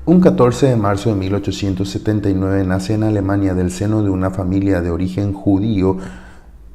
Un 14 de marzo de 1879 nace en Alemania, del seno de una familia de origen judío,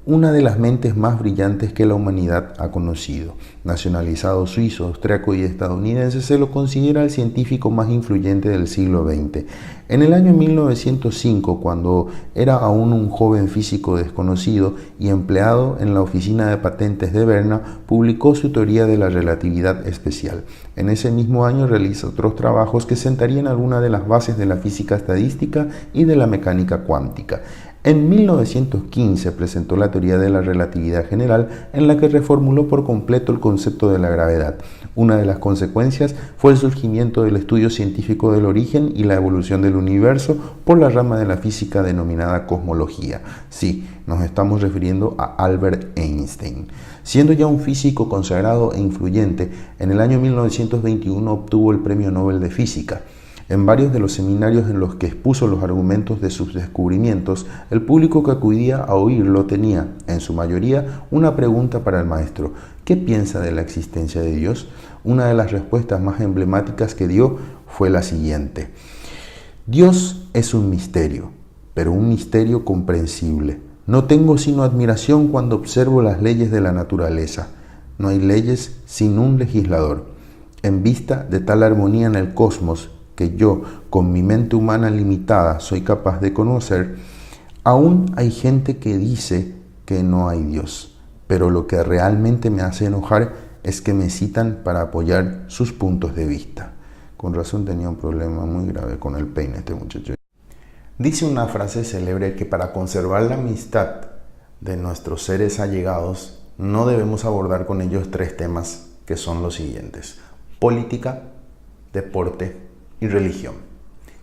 una de las mentes más brillantes que la humanidad ha conocido. Nacionalizado suizo, austriaco y estadounidense, se lo considera el científico más influyente del siglo XX. En el año 1905, cuando era aún un joven físico desconocido y empleado en la oficina de patentes de Berna, publicó su teoría de la relatividad especial. En ese mismo año realiza otros trabajos que sentarían algunas de las bases de la física estadística y de la mecánica cuántica. En 1915 presentó la teoría de la relatividad general, en la que reformuló por completo el concepto de la gravedad. Una de las consecuencias fue el surgimiento del estudio científico del origen y la evolución del universo por la rama de la física denominada cosmología. Sí, nos estamos refiriendo a Albert Einstein. Siendo ya un físico consagrado e influyente, en el año 1921 obtuvo el Premio Nobel de Física. En varios de los seminarios en los que expuso los argumentos de sus descubrimientos, el público que acudía a oírlo tenía, en su mayoría, una pregunta para el maestro: ¿qué piensa de la existencia de Dios? Una de las respuestas más emblemáticas que dio fue la siguiente: Dios es un misterio, pero un misterio comprensible. No tengo sino admiración cuando observo las leyes de la naturaleza. No hay leyes sin un legislador. En vista de tal armonía en el cosmos, que yo, con mi mente humana limitada, soy capaz de conocer, aún hay gente que dice que no hay Dios. Pero lo que realmente me hace enojar es que me citan para apoyar sus puntos de vista. Con razón tenía un problema muy grave con el peine este muchacho. Dice una frase célebre que para conservar la amistad de nuestros seres allegados, no debemos abordar con ellos tres temas que son los siguientes: política, deporte y religión.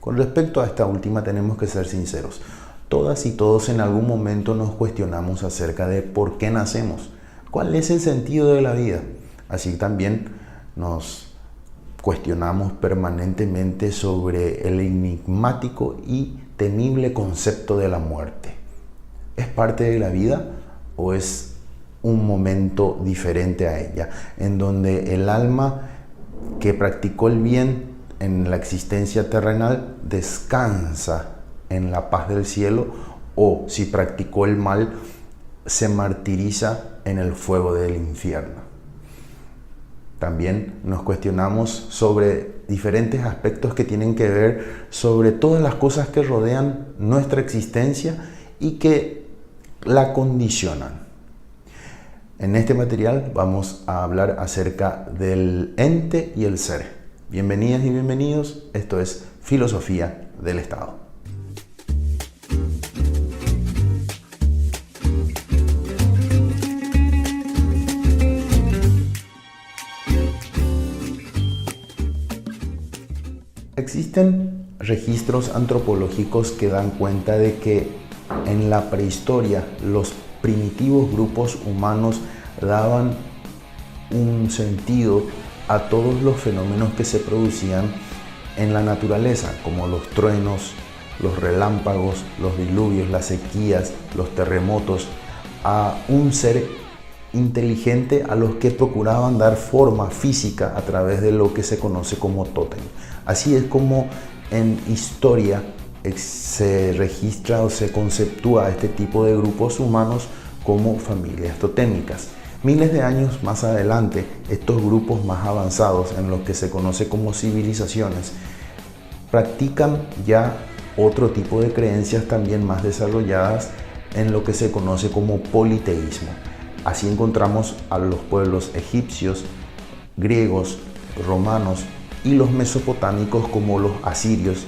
Con respecto a esta última tenemos que ser sinceros. Todas y todos en algún momento nos cuestionamos acerca de por qué nacemos, cuál es el sentido de la vida. Así también nos cuestionamos permanentemente sobre el enigmático y temible concepto de la muerte. ¿Es parte de la vida o es un momento diferente a ella, en donde el alma que practicó el bien en la existencia terrenal descansa en la paz del cielo, o si practicó el mal se martiriza en el fuego del infierno? También nos cuestionamos sobre diferentes aspectos que tienen que ver sobre todas las cosas que rodean nuestra existencia y que la condicionan. En este material vamos a hablar acerca del ente y el ser. Bienvenidas y bienvenidos, esto es Filosofía del Estado. Existen registros antropológicos que dan cuenta de que en la prehistoria los primitivos grupos humanos daban un sentido a todos los fenómenos que se producían en la naturaleza, como los truenos, los relámpagos, los diluvios, las sequías, los terremotos, a un ser inteligente a los que procuraban dar forma física a través de lo que se conoce como tótem. Así es como en historia se registra o se conceptúa este tipo de grupos humanos como familias totémicas. Miles de años más adelante, estos grupos más avanzados, en lo que se conoce como civilizaciones, practican ya otro tipo de creencias también más desarrolladas en lo que se conoce como politeísmo. Así encontramos a los pueblos egipcios, griegos, romanos y los mesopotámicos como los asirios,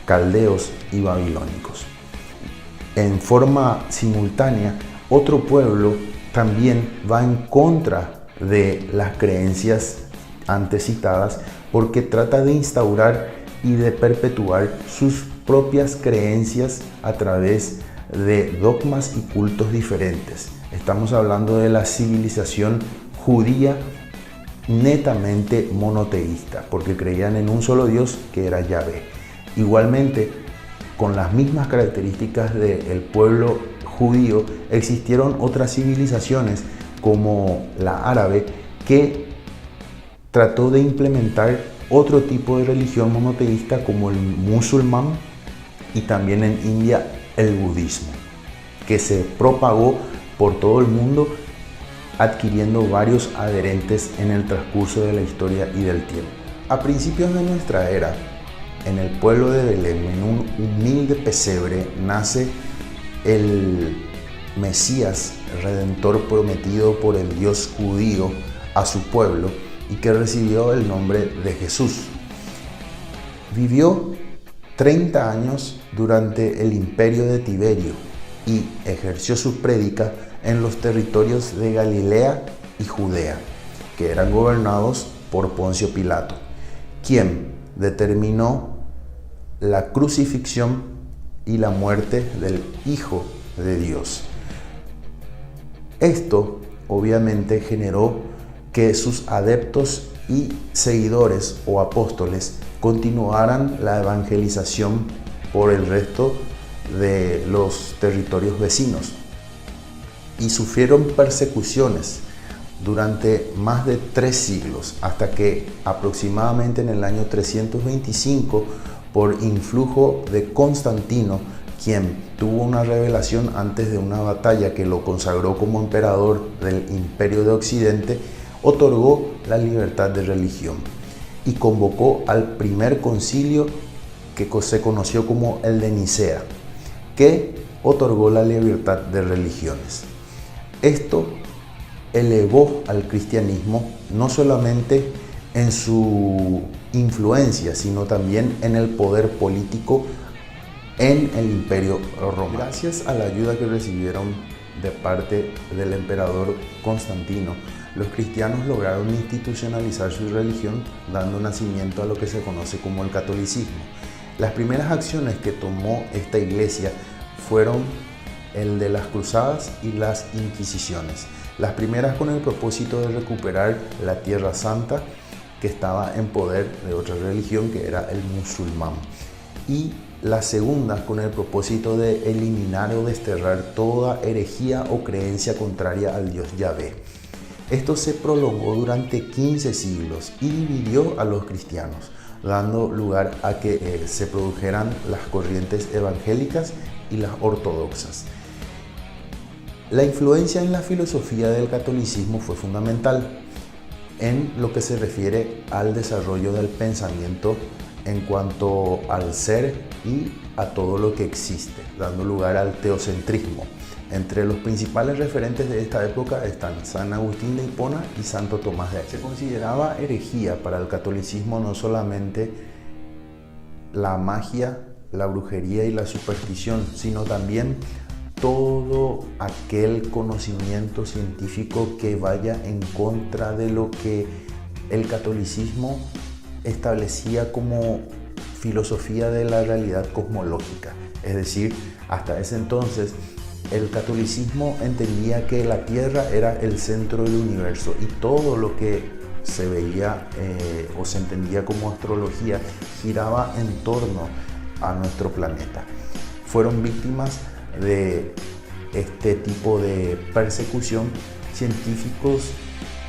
caldeos y babilónicos. En forma simultánea, otro pueblo también va en contra de las creencias antes citadas, porque trata de instaurar y de perpetuar sus propias creencias a través de dogmas y cultos diferentes. Estamos hablando de la civilización judía netamente monoteísta, porque creían en un solo Dios que era Yahvé. Igualmente, con las mismas características del pueblo judío, existieron otras civilizaciones como la árabe, que trató de implementar otro tipo de religión monoteísta como el musulmán y también en India el budismo, que se propagó por todo el mundo adquiriendo varios adherentes en el transcurso de la historia y del tiempo. A principios de nuestra era, en el pueblo de Belén, en un humilde pesebre, nace el Mesías redentor prometido por el Dios judío a su pueblo y que recibió el nombre de Jesús. Vivió 30 años durante el imperio de Tiberio y ejerció su prédica en los territorios de Galilea y Judea, que eran gobernados por Poncio Pilato, quien determinó la crucifixión y la muerte del Hijo de Dios. Esto obviamente generó que sus adeptos y seguidores o apóstoles continuaran la evangelización por el resto de los territorios vecinos y sufrieron persecuciones durante más de 3 siglos, hasta que aproximadamente en el año 325, por influjo de Constantino, quien tuvo una revelación antes de una batalla que lo consagró como emperador del Imperio de Occidente, otorgó la libertad de religión y convocó al primer concilio que se conoció como el de Nicea, que otorgó la libertad de religiones. Esto elevó al cristianismo no solamente en su influencia, sino también en el poder político en el Imperio Romano. Gracias a la ayuda que recibieron de parte del emperador Constantino, los cristianos lograron institucionalizar su religión, dando nacimiento a lo que se conoce como el catolicismo. Las primeras acciones que tomó esta iglesia fueron el de las cruzadas y las inquisiciones. Las primeras con el propósito de recuperar la Tierra Santa, que estaba en poder de otra religión, que era el musulmán, y las segundas con el propósito de eliminar o desterrar toda herejía o creencia contraria al Dios Yahvé. Esto se prolongó durante 15 siglos y dividió a los cristianos, dando lugar a que se produjeran las corrientes evangélicas y las ortodoxas. La influencia en la filosofía del catolicismo fue fundamental en lo que se refiere al desarrollo del pensamiento en cuanto al ser y a todo lo que existe, dando lugar al teocentrismo. Entre los principales referentes de esta época están San Agustín de Hipona y Santo Tomás de Aquino. Se consideraba herejía para el catolicismo no solamente la magia, la brujería y la superstición, sino también todo aquel conocimiento científico que vaya en contra de lo que el catolicismo establecía como filosofía de la realidad cosmológica. Es decir, hasta ese entonces el catolicismo entendía que la Tierra era el centro del universo y todo lo que se veía o se entendía como astrología giraba en torno a nuestro planeta. Fueron víctimas de este tipo de persecución científicos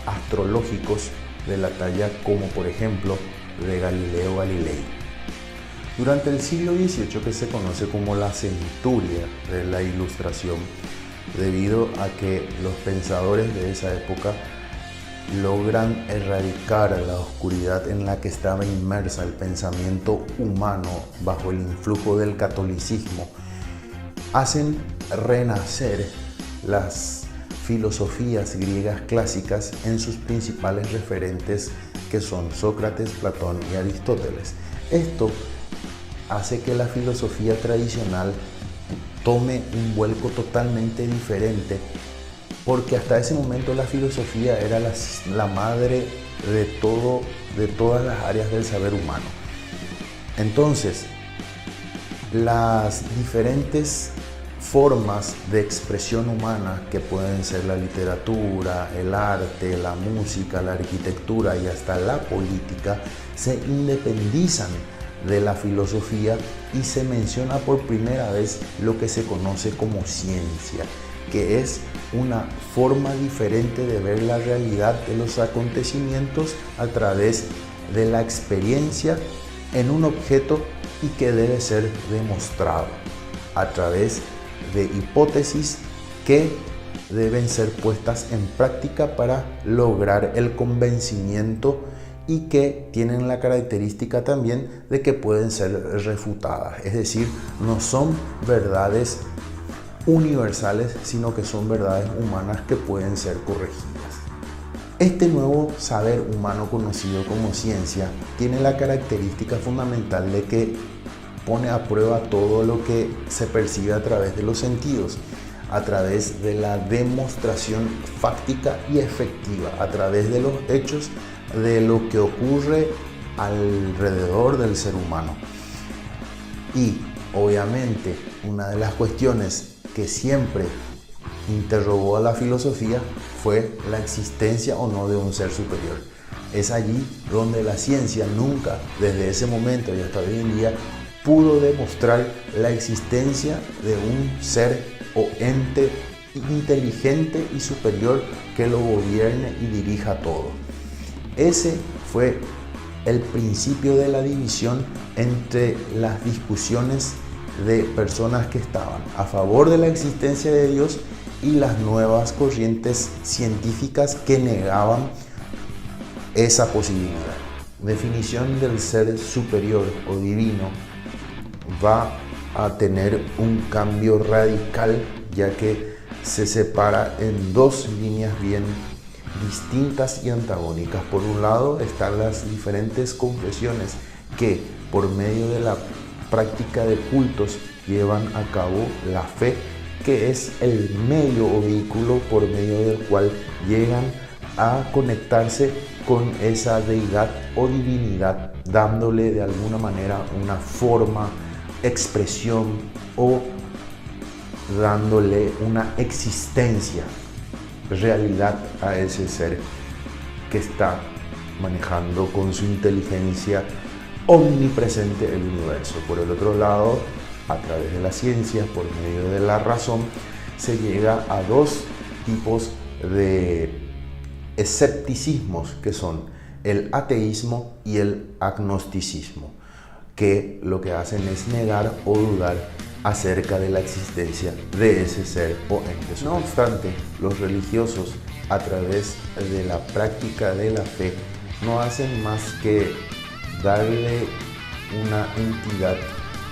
astrológicos de la talla como por ejemplo de Galileo Galilei. Durante el siglo XVIII, que se conoce como la centuria de la Ilustración, debido a que los pensadores de esa época logran erradicar la oscuridad en la que estaba inmersa el pensamiento humano bajo el influjo del catolicismo, hacen renacer las filosofías griegas clásicas en sus principales referentes, que son Sócrates, Platón y Aristóteles. Esto hace que la filosofía tradicional tome un vuelco totalmente diferente, porque hasta ese momento la filosofía era la madre de todas las áreas del saber humano. Entonces, las diferentes formas de expresión humana, que pueden ser la literatura, el arte, la música, la arquitectura y hasta la política, se independizan de la filosofía y se menciona por primera vez lo que se conoce como ciencia, que es una forma diferente de ver la realidad de los acontecimientos a través de la experiencia en un objeto y que debe ser demostrado a través de hipótesis que deben ser puestas en práctica para lograr el convencimiento y que tienen la característica también de que pueden ser refutadas. Es decir, no son verdades universales, sino que son verdades humanas que pueden ser corregidas. Este nuevo saber humano conocido como ciencia tiene la característica fundamental de que pone a prueba todo lo que se percibe a través de los sentidos, a través de la demostración fáctica y efectiva, a través de los hechos de lo que ocurre alrededor del ser humano. Y obviamente una de las cuestiones que siempre interrogó a la filosofía fue la existencia o no de un ser superior. Es allí donde la ciencia nunca, desde ese momento y hasta hoy en día, pudo demostrar la existencia de un ser o ente inteligente y superior que lo gobierne y dirija todo. Ese fue el principio de la división entre las discusiones de personas que estaban a favor de la existencia de Dios y las nuevas corrientes científicas que negaban esa posibilidad. Definición del ser superior o divino va a tener un cambio radical, ya que se separa en dos líneas bien distintas y antagónicas. Por un lado están las diferentes confesiones que por medio de la práctica de cultos llevan a cabo la fe, que es el medio o vehículo por medio del cual llegan a conectarse con esa deidad o divinidad, dándole de alguna manera una forma, expresión o dándole una existencia, realidad a ese ser que está manejando con su inteligencia omnipresente el universo. Por el otro lado, a través de la ciencia, por medio de la razón, se llega a dos tipos de escepticismos, que son el ateísmo y el agnosticismo, que lo que hacen es negar o dudar acerca de la existencia de ese ser o ente. No obstante, los religiosos, a través de la práctica de la fe, no hacen más que darle una entidad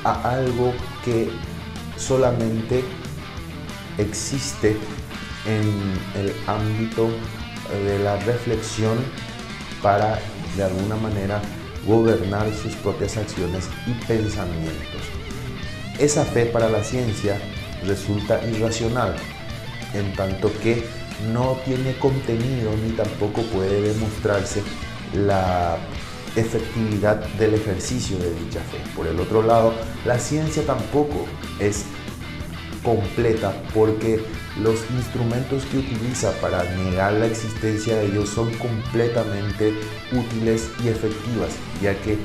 a algo que solamente existe en el ámbito de la reflexión para de alguna manera gobernar sus propias acciones y pensamientos. Esa fe para la ciencia resulta irracional, en tanto que no tiene contenido ni tampoco puede demostrarse la efectividad del ejercicio de dicha fe. Por el otro lado, la ciencia tampoco es completa, porque los instrumentos que utiliza para negar la existencia de Dios son completamente útiles y efectivas, ya que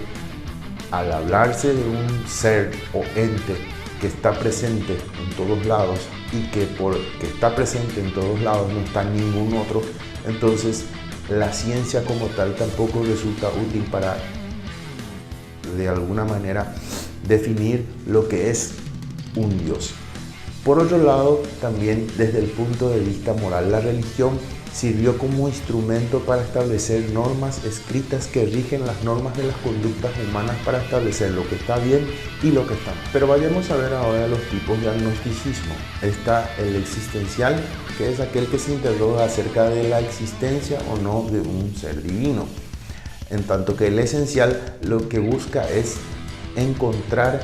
al hablarse de un ser o ente que está presente en todos lados y que porque está presente en todos lados no está en ningún otro, entonces la ciencia como tal tampoco resulta útil para de alguna manera definir lo que es un Dios. Por otro lado, también desde el punto de vista moral, la religión sirvió como instrumento para establecer normas escritas que rigen las normas de las conductas humanas para establecer lo que está bien y lo que está mal. Pero vayamos a ver ahora los tipos de agnosticismo. Está el existencial, que es aquel que se interroga acerca de la existencia o no de un ser divino. En tanto que el esencial lo que busca es encontrar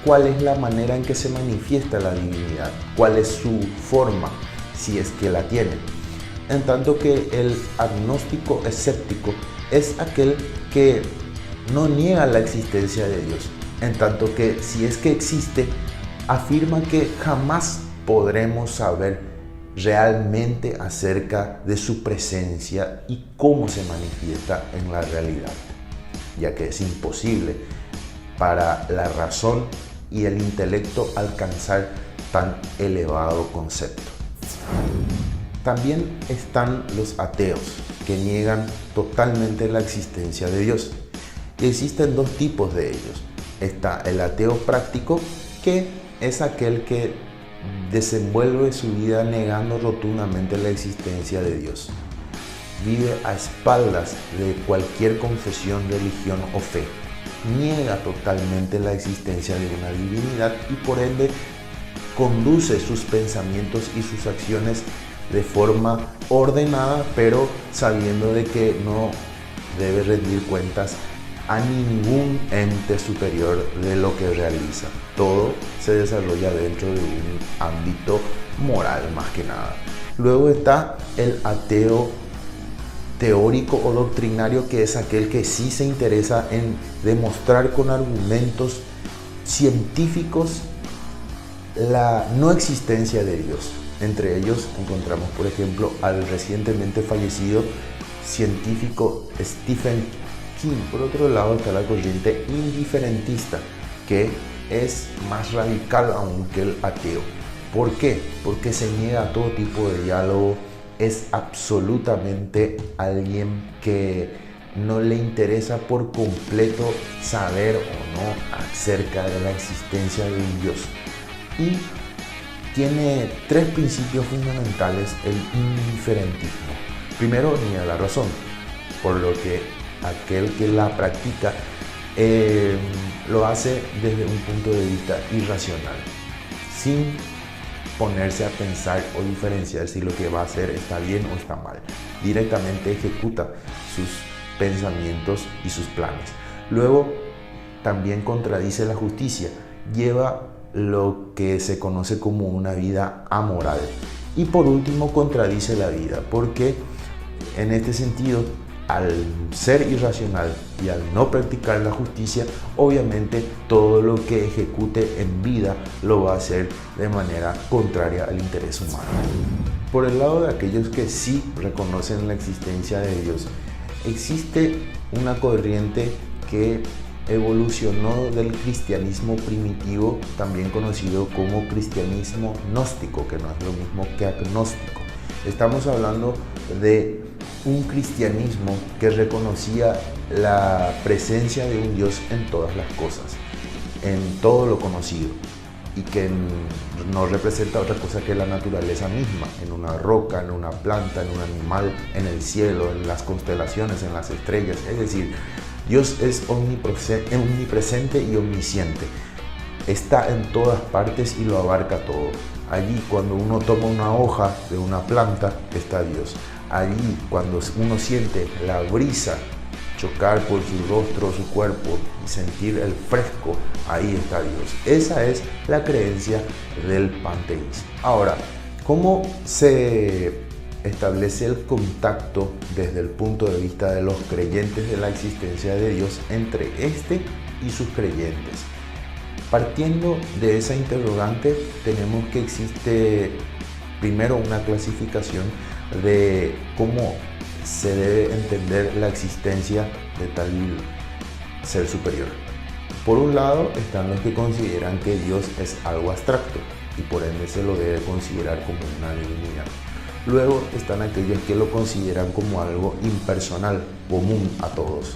cuál es la manera en que se manifiesta la divinidad, cuál es su forma, si es que la tiene. En tanto que el agnóstico escéptico es aquel que no niega la existencia de Dios, en tanto que si es que existe, afirma que jamás podremos saber realmente acerca de su presencia y cómo se manifiesta en la realidad, ya que es imposible para la razón y el intelecto alcanzar tan elevado concepto. También están los ateos, que niegan totalmente la existencia de Dios. Y existen dos tipos de ellos. Está el ateo práctico, que es aquel que desenvuelve su vida negando rotundamente la existencia de Dios. Vive a espaldas de cualquier confesión, religión o fe. Niega totalmente la existencia de una divinidad y por ende conduce sus pensamientos y sus acciones de forma ordenada, pero sabiendo de que no debe rendir cuentas a ningún ente superior de lo que realiza. Todo se desarrolla dentro de un ámbito moral más que nada. Luego está el ateo teórico o doctrinario, que es aquel que sí se interesa en demostrar con argumentos científicos la no existencia de Dios. Entre ellos encontramos, por ejemplo, al recientemente fallecido científico Stephen King. Por otro lado está la corriente indiferentista, que es más radical aún que el ateo. ¿Por qué? Porque se niega a todo tipo de diálogo. Es absolutamente alguien que no le interesa por completo saber o no acerca de la existencia de un Dios. Y tiene tres principios fundamentales el indiferentismo. Primero, niega la razón, por lo que aquel que la practica lo hace desde un punto de vista irracional, sin ponerse a pensar o diferenciar si lo que va a hacer está bien o está mal. Directamente ejecuta sus pensamientos y sus planes. Luego, también contradice la justicia. Lleva lo que se conoce como una vida amoral. Y por último, contradice la vida, porque en este sentido, al ser irracional y al no practicar la justicia, obviamente todo lo que ejecute en vida lo va a hacer de manera contraria al interés humano. Por el lado de aquellos que sí reconocen la existencia de Dios, existe una corriente que evolucionó del cristianismo primitivo, también conocido como cristianismo gnóstico, que no es lo mismo que agnóstico. Estamos hablando de un cristianismo que reconocía la presencia de un Dios en todas las cosas, en todo lo conocido, y que no representa otra cosa que la naturaleza misma, en una roca, en una planta, en un animal, en el cielo, en las constelaciones, en las estrellas. Es decir, Dios es omnipresente y omnisciente. Está en todas partes y lo abarca todo. Allí, cuando uno toma una hoja de una planta, está Dios. Allí, cuando uno siente la brisa chocar por su rostro, su cuerpo, y sentir el fresco, ahí está Dios. Esa es la creencia del panteísmo. Ahora, ¿cómo se establece el contacto desde el punto de vista de los creyentes de la existencia de Dios entre este y sus creyentes? Partiendo de esa interrogante, tenemos que existe primero una clasificación de cómo se debe entender la existencia de tal ser superior. Por un lado están los que consideran que Dios es algo abstracto y por ende se lo debe considerar como una divinidad. Luego están aquellos que lo consideran como algo impersonal, común a todos,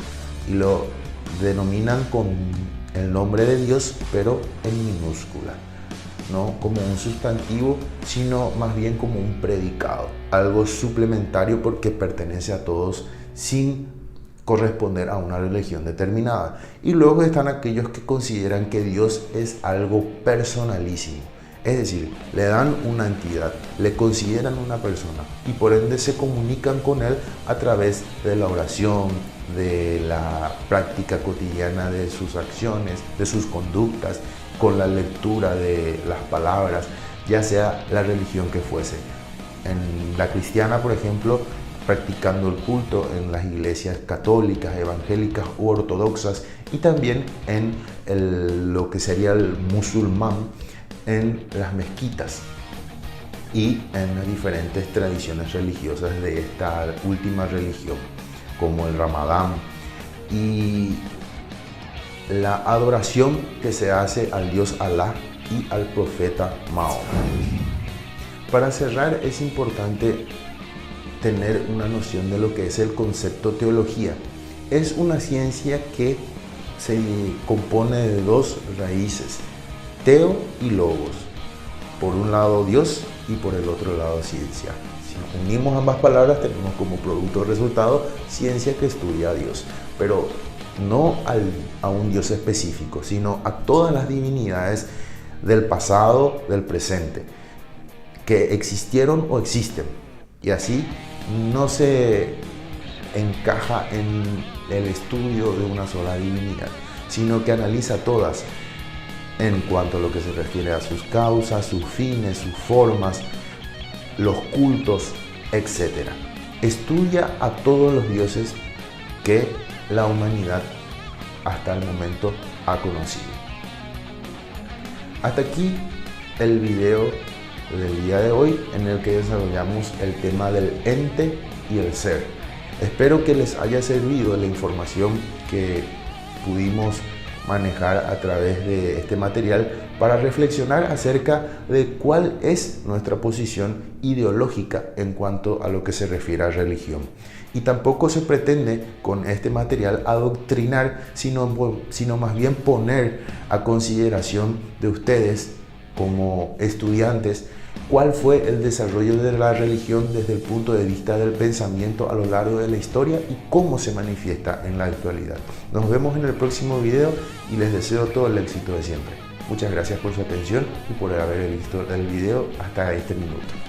y lo denominan con el nombre de Dios, pero en minúscula, no como un sustantivo, sino más bien como un predicado, algo suplementario porque pertenece a todos sin corresponder a una religión determinada. Y luego están aquellos que consideran que Dios es algo personalísimo, es decir, le dan una entidad, le consideran una persona y por ende se comunican con él a través de la oración, de la práctica cotidiana de sus acciones, de sus conductas, con la lectura de las palabras, ya sea la religión que fuese. En la cristiana, por ejemplo, practicando el culto en las iglesias católicas, evangélicas u ortodoxas, y también en lo que sería el musulmán, en las mezquitas y en las diferentes tradiciones religiosas de esta última religión, como el Ramadán y la adoración que se hace al Dios Alá y al profeta Mahoma. Para cerrar, es importante tener una noción de lo que es el concepto teología. Es una ciencia que se compone de dos raíces, teo y logos. Por un lado Dios y por el otro lado ciencia. Si unimos ambas palabras tenemos como producto resultado ciencia que estudia a Dios, pero no a un Dios específico, sino a todas las divinidades del pasado, del presente, que existieron o existen, y así no se encaja en el estudio de una sola divinidad, sino que analiza todas en cuanto a lo que se refiere a sus causas, sus fines, sus formas, los cultos, etc. Estudia a todos los dioses que la humanidad hasta el momento ha conocido. Hasta aquí el video del día de hoy en el que desarrollamos el tema del ente y el ser. Espero que les haya servido la información que pudimos manejar a través de este material para reflexionar acerca de cuál es nuestra posición ideológica en cuanto a lo que se refiere a religión. Y tampoco se pretende con este material adoctrinar, sino más bien poner a consideración de ustedes como estudiantes cuál fue el desarrollo de la religión desde el punto de vista del pensamiento a lo largo de la historia y cómo se manifiesta en la actualidad. Nos vemos en el próximo video y les deseo todo el éxito de siempre. Muchas gracias por su atención y por haber visto el video hasta este minuto.